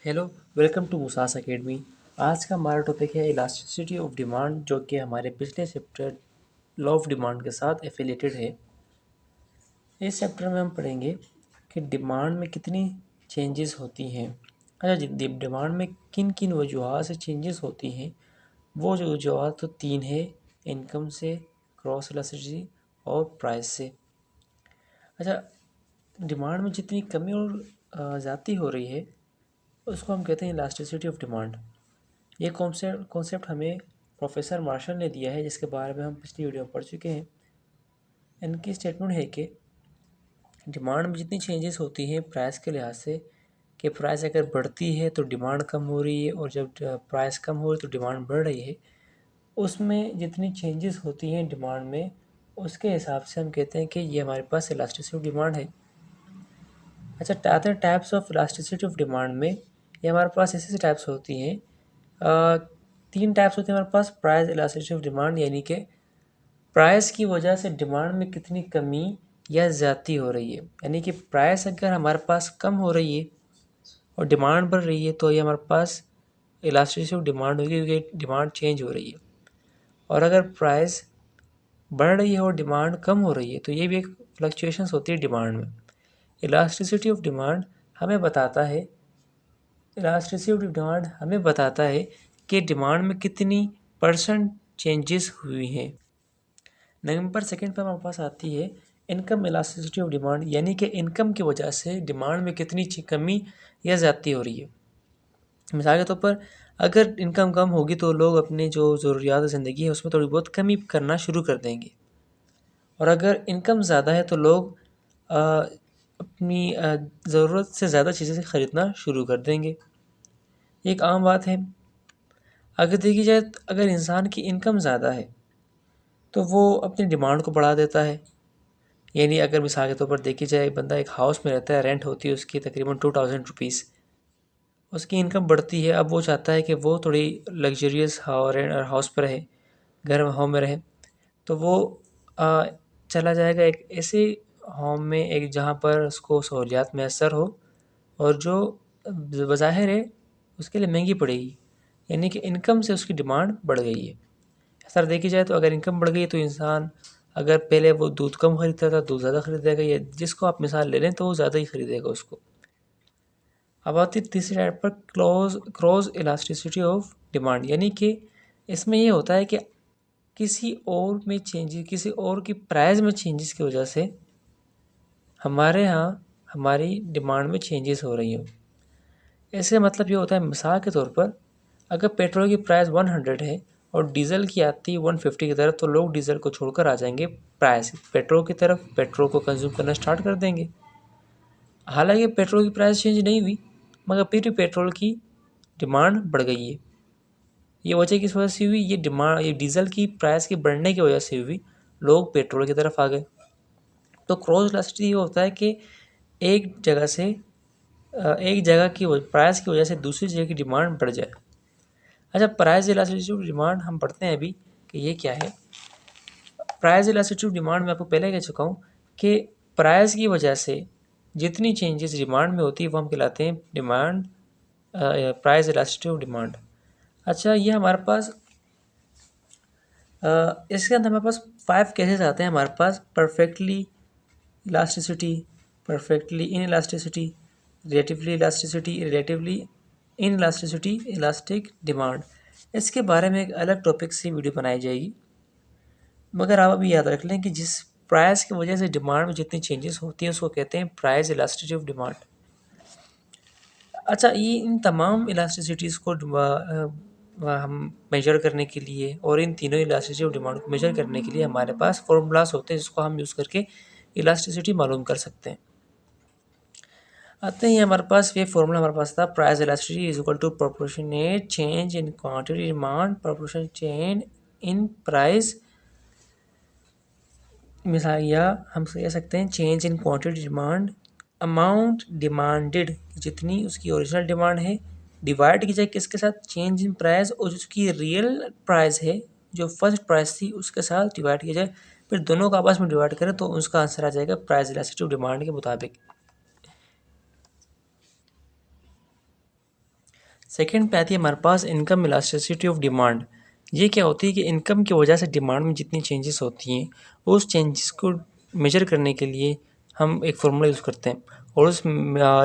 Hello, welcome to मुसास academy. आज का हमारा टॉपिक है इलास्टिसिटी ऑफ डिमांड, जो कि हमारे पिछले चैप्टर लॉ ऑफ डिमांड के साथ एफिलेटेड है। इस चैप्टर में हम पढ़ेंगे कि डिमांड में कितनी चेंजेस होती हैं। अच्छा जी, डिमांड में किन किन वजूहत से चेंजेस होती हैं। वो जो वजूहत तो तीन है: इनकम से, क्रॉस इलास्टिसिटी और प्राइस से। अच्छा, डिमांड में जितनी कमी और ज़्यादती हो रही है उसको हम कहते हैं इलास्टिसिटी ऑफ डिमांड। ये कॉन्सेप्ट हमें प्रोफेसर मार्शल ने दिया है, जिसके बारे में हम पिछली वीडियो में पढ़ चुके हैं। इनकी स्टेटमेंट है कि डिमांड में जितनी चेंजेस होती हैं प्राइस के लिहाज से, कि प्राइस अगर बढ़ती है तो डिमांड कम हो रही है, और जब प्राइस कम हो रही है तो डिमांड बढ़ रही है, उसमें जितनी चेंजेस होती हैं डिमांड में, उसके हिसाब से हम कहते हैं कि ये हमारे पास इलास्टिसिटी ऑफ डिमांड है। अच्छा, other types of elasticity of demand में ये हमारे पास ऐसे टाइप्स होती हैं। तीन टाइप्स होते हैं हमारे पास प्राइस इलास्टिसिटी ऑफ डिमांड, यानी कि प्राइस की वजह से डिमांड में कितनी कमी या ज़्यादती हो रही है। यानी कि प्राइस अगर हमारे पास कम हो रही है और डिमांड बढ़ रही है तो ये हमारे पास इलास्टिसिटी ऑफ डिमांड होगी, क्योंकि डिमांड चेंज हो रही है। और अगर प्राइस बढ़ रही है और डिमांड कम हो रही है तो ये भी एक फ्लक्चुएशंस होती है डिमांड में। इलास्टिसिटी ऑफ डिमांड हमें बताता है इलास्टिसिटी ऑफ डिमांड हमें बताता है कि डिमांड में कितनी परसेंट चेंजेस हुई हैं। नंबर सेकंड पर हमारे पास आती है इनकम इलास्टिसिटी ऑफ डिमांड, यानी कि इनकम की वजह से डिमांड में कितनी कमी या ज़्यादती हो रही है। मिसाल के तौर पर, अगर इनकम कम होगी तो लोग अपने जो ज़रूरियात ज़िंदगी है उसमें थोड़ी बहुत कमी करना शुरू कर देंगे, और अगर इनकम ज़्यादा है तो लोग अपनी ज़रूरत से ज़्यादा चीज़ें ख़रीदना शुरू कर देंगे। एक आम बात है। अगर देखी जाए तो अगर इंसान की इनकम ज़्यादा है तो वो अपनी डिमांड को बढ़ा देता है। यानी अगर मिसाल के तौर पर देखी जाए, बंदा एक हाउस में रहता है, रेंट होती है उसकी तकरीबन 2000 रुपीज़, उसकी इनकम बढ़ती है, अब वो चाहता है कि वो थोड़ी लग्जरियस हाउस पर रहे, घर होम में रहे, तो वो आ, चला जाएगा एक ऐसे होम में, एक जहाँ पर उसको सहूलियात मैसर हो और जो बज़ाहिर है उसके लिए महंगी पड़ेगी। यानी कि इनकम से उसकी डिमांड बढ़ गई है। सर देखी जाए तो अगर इनकम बढ़ गई तो इंसान, अगर पहले वो दूध कम खरीदता था दूध ज़्यादा खरीदेगा, या जिसको आप मिसाल ले लें तो वो ज़्यादा ही खरीदेगा उसको। अब आती है तीसरी टाइप पर, क्रॉस इलास्टिसिटी ऑफ डिमांड, यानी कि इसमें ये होता है कि किसी और की प्राइस में चेंजेस की वजह से हमारे यहाँ हमारी डिमांड में चेंजेस हो रही हो। ऐसे मतलब ये होता है, मिसाल के तौर पर अगर पेट्रोल की प्राइस 100 है और डीजल की आती है 150 की तरफ, तो लोग डीजल को छोड़कर आ जाएंगे प्राइस पेट्रोल की तरफ, पेट्रोल को कंज्यूम करना स्टार्ट कर देंगे। हालांकि पेट्रोल की प्राइस चेंज नहीं हुई, मगर फिर भी पेट्रोल की डिमांड बढ़ गई है। ये वजह किस वजह से हुई? ये डीजल की प्राइस के बढ़ने की वजह से हुई, लोग पेट्रोल की तरफ आ गए। तो क्रॉस इलास्टिसिटी ये होता है कि एक जगह से एक जगह की प्राइस की वजह से दूसरी जगह की डिमांड बढ़ जाए। अच्छा, प्राइस इलास्टिसिटी ऑफ डिमांड हम पढ़ते हैं अभी कि ये क्या है। प्राइस इलास्टिसिटी ऑफ डिमांड में आपको पहले कह चुका हूँ कि प्राइस की वजह से जितनी चेंजेस डिमांड में होती है वो हम कहलाते हैं प्राइस इलास्टिसिटी ऑफ डिमांड। अच्छा, ये हमारे पास इसके अंदर हमारे पास 5 केसेस आते हैं हमारे पास: perfectly elasticity, perfectly inelasticity, relatively inelasticity, elastic demand. इसके बारे में एक अलग टॉपिक से वीडियो बनाई जाएगी, मगर आप अभी याद रख लें कि जिस प्राइस की वजह से डिमांड में जितनी चेंजेस होती हैं उसको कहते हैं प्राइस इलास्टिसिटी ऑफ डिमांड। अच्छा, ये इन तमाम इलास्टिसिटीज़ को हम मेजर करने के लिए, और इन तीनों इलास्टिसिटी ऑफ डिमांड को मेजर करने के लिए हमारे पास फॉर्मूलाज होते हैं जिसको हम यूज़ करके इलास्टिसिटी मालूम कर सकते हैं। आते हैं हमारे पास, ये फॉर्मूला हमारे पास था: price elasticity is equal to proportionate change in quantity demand proportional change in price. मिसाल, या हम कह सकते हैं change in quantity demand, amount demanded, जितनी उसकी ओरिजिनल डिमांड है, डिवाइड की जाए किसके साथ? चेंज इन प्राइस, और उसकी रियल प्राइस है जो फर्स्ट प्राइस थी उसके साथ डिवाइड किया जाए। फिर दोनों को आपस में डिवाइड करें तो उसका आंसर आ जाएगा प्राइस इलास्टिसिटी ऑफ डिमांड के मुताबिक। सेकंड पे आती है हमारे पास इनकम इलास्टिसिटी ऑफ डिमांड। ये क्या होती है कि इनकम की वजह से डिमांड में जितनी चेंजेस होती हैं उस चेंजेस को मेजर करने के लिए हम एक फार्मूला यूज़ करते हैं, और उस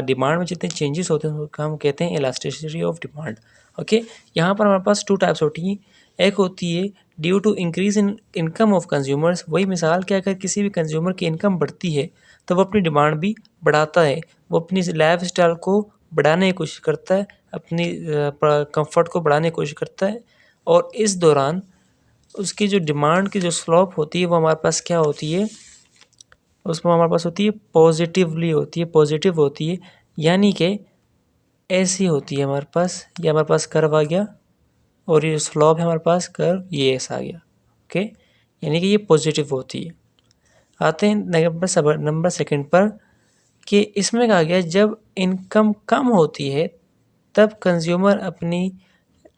डिमांड में जितने चेंजेस होते हैं उसको हम कहते हैं इलास्टिसिटी ऑफ डिमांड। ओके, यहाँ पर हमारे पास टू टाइप्स होती हैं। एक होती है due to increase in income of consumers. वही मिसाल कि अगर किसी भी कंज्यूमर की इनकम बढ़ती है तो वो अपनी डिमांड भी बढ़ाता है, वो अपनी लाइफ स्टाइल को बढ़ाने की कोशिश करता है, अपनी कंफर्ट को बढ़ाने की कोशिश करता है, और इस दौरान उसकी जो डिमांड की जो स्लोप होती है वो हमारे पास क्या होती है, उसमें हमारे पास होती है पॉजिटिवली होती है, पॉजिटिव होती है। यानी कि ऐसी होती है हमारे पास, ये हमारे पास कर्व आ गया और ये स्लोप है हमारे पास कर्व, ये ऐसा आ गया। ओके, यानी कि ये पॉजिटिव होती है। आते हैं नंबर सेकंड पर कि इसमें कहा गया जब इनकम कम होती है तब कंज्यूमर अपनी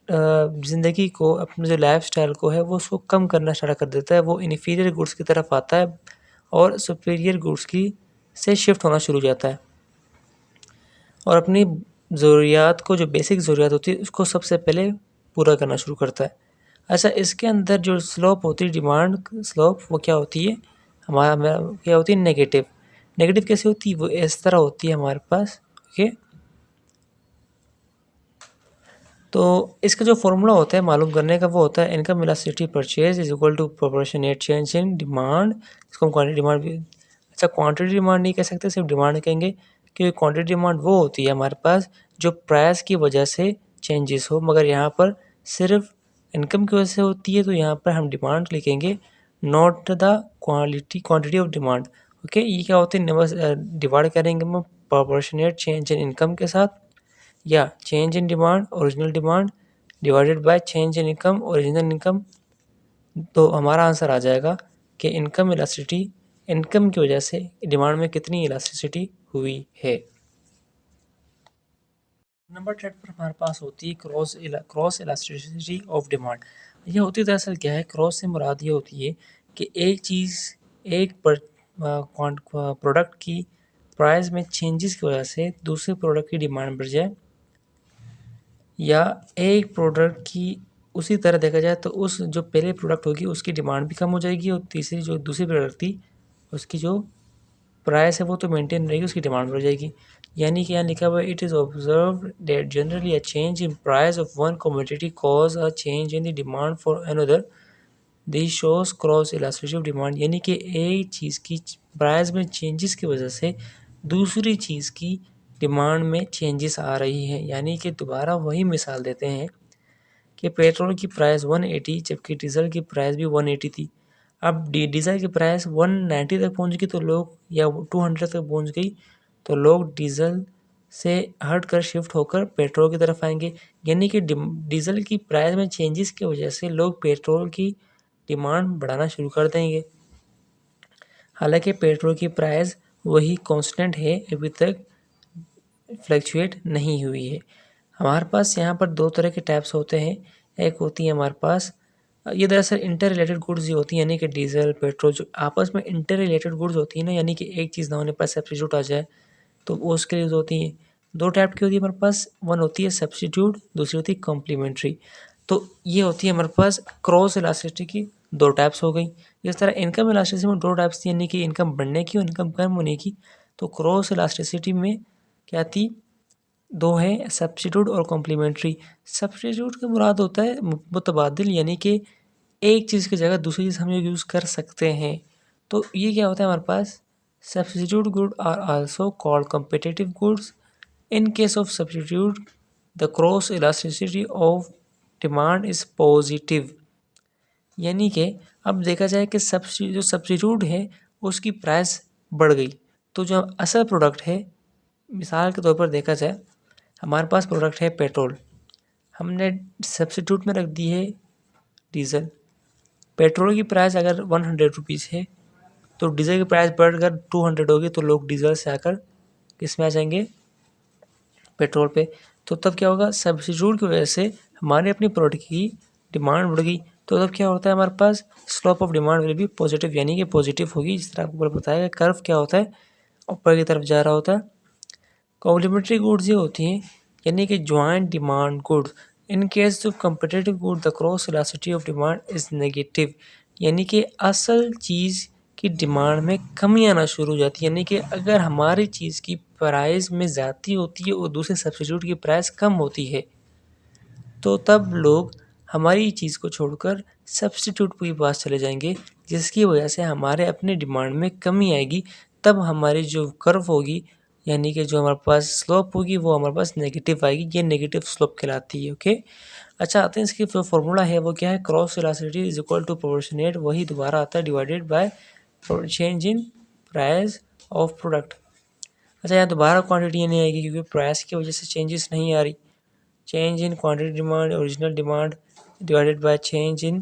ज़िंदगी को, अपने जो लाइफस्टाइल को है वो उसको कम करना स्टार्ट कर देता है। वो इन्फीरियर गुड्स की तरफ आता है और सुपीरियर गुड्स की से शिफ्ट होना शुरू हो जाता है, और अपनी ज़रूरियात को, जो बेसिक ज़रूरियात होती है उसको सबसे पहले पूरा करना शुरू करता है। अच्छा, इसके अंदर जो स्लोप होती है, डिमांड स्लोप, वो क्या होती है हमारा क्या होती है नेगेटिव। नेगेटिव कैसे होती है, वो इस तरह होती है हमारे पास। ओके, तो इसका जो फॉर्मूला होता है मालूम करने का वो होता है income elasticity purchase is equal to proportionate change in demand. इसको हम क्वांटिटी डिमांड भी, अच्छा क्वांटिटी डिमांड नहीं कह सकते, सिर्फ डिमांड कहेंगे, क्योंकि क्वांटिटी डिमांड वो होती है हमारे पास जो प्राइस की वजह से चेंजेस हो, मगर यहाँ पर सिर्फ इनकम की वजह से होती है, तो यहाँ पर हम डिमांड लिखेंगे, not the quantity of demand. Okay, ये क्या होते हैं, नंबर डिवाइड करेंगे हम प्रोपोर्शनेट चेंज इन इनकम के साथ, या change in demand original demand divided by change in income original income. तो हमारा आंसर आ जाएगा कि इनकम इलास्टिसिटी, इनकम की वजह से डिमांड में कितनी इलास्टिसिटी हुई है। नंबर 10 पर हमारे पास होती है क्रॉस इलास्टिसिटी ऑफ डिमांड। ये होती दरअसल क्या है, क्रॉस से मुराद ये होती है कि एक चीज़, एक प्रोडक्ट की प्राइस में चेंजेस की वजह से दूसरे प्रोडक्ट की डिमांड बढ़ जाए, या एक प्रोडक्ट की उसी तरह देखा जाए तो उस जो पहले प्रोडक्ट होगी उसकी डिमांड भी कम हो जाएगी, और तीसरी जो दूसरी प्रोडक्ट थी उसकी जो प्राइस है वो तो मेंटेन रहेगी, उसकी डिमांड बढ़ जाएगी। यानी कि यहाँ लिखा हुआ है it is observed that generally a change in price of one commodity cause a change in the demand for another. This shows cross elasticity of demand. यानी कि एक चीज़ की प्राइस में चेंजेस की वजह से दूसरी चीज़ की डिमांड में चेंजेस आ रही है। यानी कि दोबारा वही मिसाल देते हैं कि पेट्रोल की प्राइस 180 जबकि डीजल की प्राइस भी 180 थी। अब डीजल की प्राइस 190 तक पहुंच गई तो लोग, या 200 तक पहुंच गई तो लोग डीजल से हट कर शिफ्ट होकर पेट्रोल की तरफ आएंगे। यानी कि डीजल की प्राइस में चेंजेस की वजह से लोग पेट्रोल की डिमांड बढ़ाना शुरू कर देंगे। हालांकि पेट्रोल की प्राइस वही कांस्टेंट है, अभी तक फ्लक्चुएट नहीं हुई है। हमारे पास यहाँ पर दो तरह के टैप्स होते हैं। एक होती है हमारे पास, ये दरअसल इंटर रिलेटेड गुड्स जो होती हैं, यानी कि डीजल पेट्रोल जो आपस में इंटर रिलेटेड गुड्स होती है ना, यानी कि एक चीज़ ना होने पर सब्स्टिट्यूट आ जाए, तो वो उसके लिए होती हैं। दो टाइप की होती है हमारे पास, वन होती है सब्स्टिट्यूट, दूसरी होती है कॉम्प्लीमेंट्री। तो ये होती है हमारे पास क्रॉस इलास्टिसिटी की दो टाइप्स हो गई। इस तरह इनकम इलास्टिसिटी में दो टाइप्स थी, यानी कि इनकम बढ़ने की और इनकम कम होने की। तो क्रॉस इलास्टिसिटी में क्या थी, दो है, सब्स्टिट्यूट और कॉम्प्लीमेंट्री। सब्स्टिट्यूट का मुराद होता है मुतबादिल, यानी कि एक चीज़ की जगह दूसरी चीज़ हम यूज़ कर सकते हैं। तो ये क्या होता है हमारे पास, substitute good are also called competitive goods. In case of substitute the cross elasticity of demand is positive. यानी कि अब देखा जाए कि जो सब्स्टिट्यूट है उसकी प्राइस बढ़ गई, तो जो असल प्रोडक्ट है, मिसाल के तौर पर देखा जाए हमारे पास प्रोडक्ट है पेट्रोल, हमने सब्स्टिट्यूट में रख दी है डीज़ल। पेट्रोल की प्राइस अगर 100 रुपीज़ है तो डीज़ल की प्राइस बढ़कर 200 होगी, तो लोग डीज़ल से आकर किस में आ जाएंगे, पेट्रोल पे। तो तब क्या होगा, सब्स्टिट्यूट की वजह से हमारे अपनी प्रोडक्ट की डिमांड बढ़ गई, तो तब क्या होता है हमारे पास स्लोप ऑफ डिमांड विल भी पॉजिटिव, यानी कि पॉजिटिव होगी। जिस तरह आपको बताया कर्व क्या होता है, ऊपर की तरफ जा रहा होता है। कॉम्प्लीमेंट्री गुड्स ये होती हैं यानी कि joint demand good. In case of competitive good the cross elasticity of demand is negative, यानी कि असल चीज़ की डिमांड में कमी आना शुरू हो जाती है। यानी कि अगर हमारी चीज़ की प्राइस में ज़्यादती होती है और दूसरे सब्स्टिट्यूट की प्राइस कम होती है, तो तब लोग हमारी चीज़ को छोड़कर सब्स्टिट्यूट के पास चले जाएंगे, जिसकी वजह से हमारे अपने डिमांड में कमी आएगी। तब हमारी जो कर्व होगी, यानी कि जो हमारे पास स्लोप होगी, वो हमारे पास नेगेटिव आएगी। ये नेगेटिव स्लोप कहलाती है। ओके, अच्छा आते हैं इसकी जो फॉर्मूला है वो क्या है, cross elasticity is equal to proportionate, वही दोबारा आता है, divided by change in price of product. अच्छा यहाँ दोबारा क्वांटिटी नहीं आएगी क्योंकि प्राइस की वजह से चेंजेस नहीं आ रही। Change in quantity demand original demand divided by change in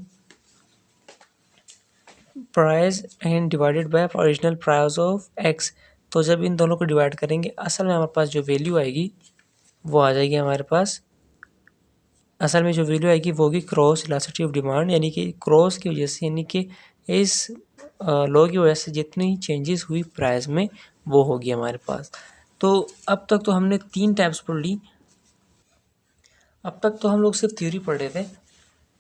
price and divided by original price of x. तो जब इन दोनों को डिवाइड करेंगे, असल में हमारे पास जो वैल्यू आएगी वो आ जाएगी हमारे पास, असल में जो वैल्यू आएगी वो होगी क्रॉस इलास्टिसिटी ऑफ डिमांड, यानी कि क्रॉस की वजह से, यानी कि इस लॉ की वजह से जितनी चेंजेस हुई प्राइस में वो होगी हमारे पास। तो अब तक तो हमने 3 टाइप्स पढ़ ली। अब तक तो हम लोग सिर्फ थ्योरी पढ़ रहे थे।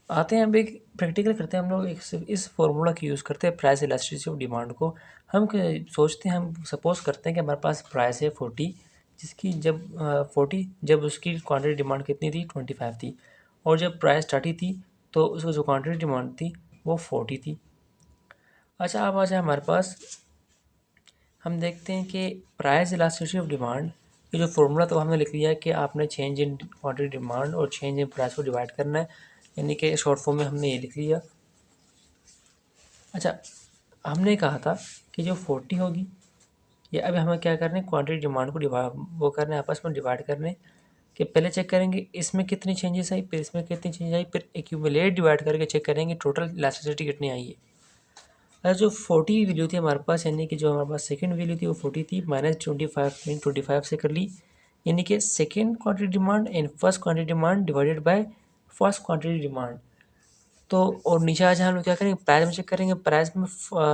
आते हैं अब एक प्रैक्टिकल करते हैं। हम लोग एक इस फॉर्मूला की यूज़ करते हैं प्राइस इलास्टिसिटी ऑफ डिमांड को। हम सोचते हैं, हम सपोज करते हैं कि हमारे पास प्राइस है 40, जिसकी जब 40 जब उसकी क्वांटिटी डिमांड कितनी थी, 25 थी, और जब प्राइस 30 थी तो उसको जो क्वांटिटी डिमांड थी वो 40 थी। अच्छा अब आ जाए हमारे पास, हम देखते हैं कि प्राइस इलास्टिसिटी ऑफ डिमांड, ये जो फॉर्मूला तो हमने लिख लिया है कि आपने चेंज इन क्वांटिटी डिमांड और चेंज इन प्राइस को डिवाइड करना है, यानी कि शॉर्ट फॉर्म में हमने ये लिख लिया। अच्छा हमने कहा था कि जो 40 होगी, ये अभी हमें क्या करना है, क्वांटिटी डिमांड को डिवाइड वो करना है, आपस में डिवाइड करने कि पहले चेक करेंगे इसमें कितनी चेंजेस आई, फिर इसमें कितनी चेंज आई, फिर एक्यूमुलेट डिवाइड करके चेक करेंगे टोटल इलास्टिसिटी कितनी आई है। अगर जो 40 वैल्यू थी हमारे पास, यानी कि जो हमारे पास सेकंड वैल्यू थी वो 40 थी, -25 25 से कर ली, यानी कि second quantity demand and first quantity demand divided by first quantity demand. तो और नीचे आज हम लोग क्या करेंगे, प्राइस में चेक करेंगे, प्राइस में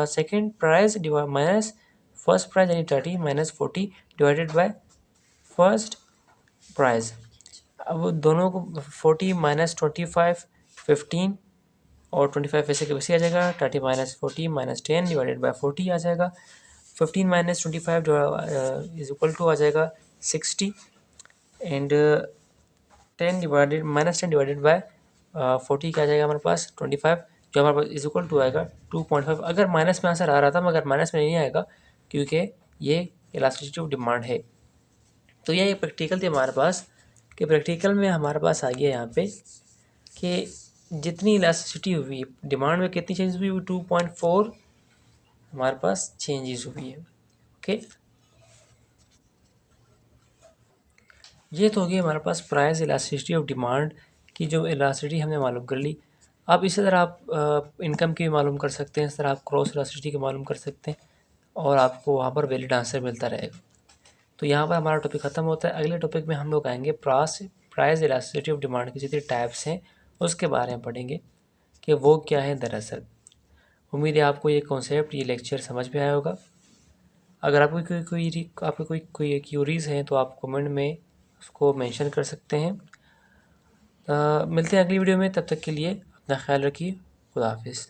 second price minus first price यानी 30 minus 40 divided by first price. अब दोनों को 40 माइनस 25 15 और 25 वैसे के वैसे आ जाएगा, 30 माइनस 40 माइनस 10 डिवाइडेड बाय 40 आ जाएगा, 15 माइनस 25 इज इक्वल टू आ जाएगा 60 and 10 divided minus 10 divided by 40 क्या आ जाएगा हमारे पास 25, जो हमारे पास इज इक्वल टू आएगा 2.5। अगर माइनस में आंसर आ रहा था मगर माइनस में नहीं आएगा क्योंकि ये इलास्टिसिटी ऑफ डिमांड है। तो ये प्रैक्टिकल थी हमारे पास, कि प्रैक्टिकल में हमारे पास आ गया यहाँ पे कि जितनी इलास्टिसिटी हुई डिमांड में कितनी चेंजेस हुई, 2.4 हमारे पास चेंजेस हुई है। ओके, ये तो हो गई हमारे पास प्राइस इलास्टिसिटी ऑफ डिमांड की जो इलास्टिसिटी हमने मालूम कर ली। अब इसी तरह आप इनकम की भी मालूम कर सकते हैं, इस तरह आप क्रॉस इलास्टिसिटी की मालूम कर सकते हैं और आपको वहाँ पर वैलिड आंसर मिलता रहेगा। तो यहाँ पर हमारा टॉपिक ख़त्म होता है। अगले टॉपिक में हम लोग आएंगे प्राइस इलास्टिसिटी ऑफ डिमांड की जितने टाइप्स हैं उसके बारे में पढ़ेंगे कि वो क्या है दरअसल। उम्मीद है आपको ये कॉन्सेप्ट, ये लेक्चर समझ में आया होगा। अगर आपको कोई क्यूरीज़ हैं तो आप कमेंट में उसको मेंशन कर सकते हैं। मिलते हैं अगली वीडियो में, तब तक के लिए अपना ख्याल रखिए। खुदा हाफिज़।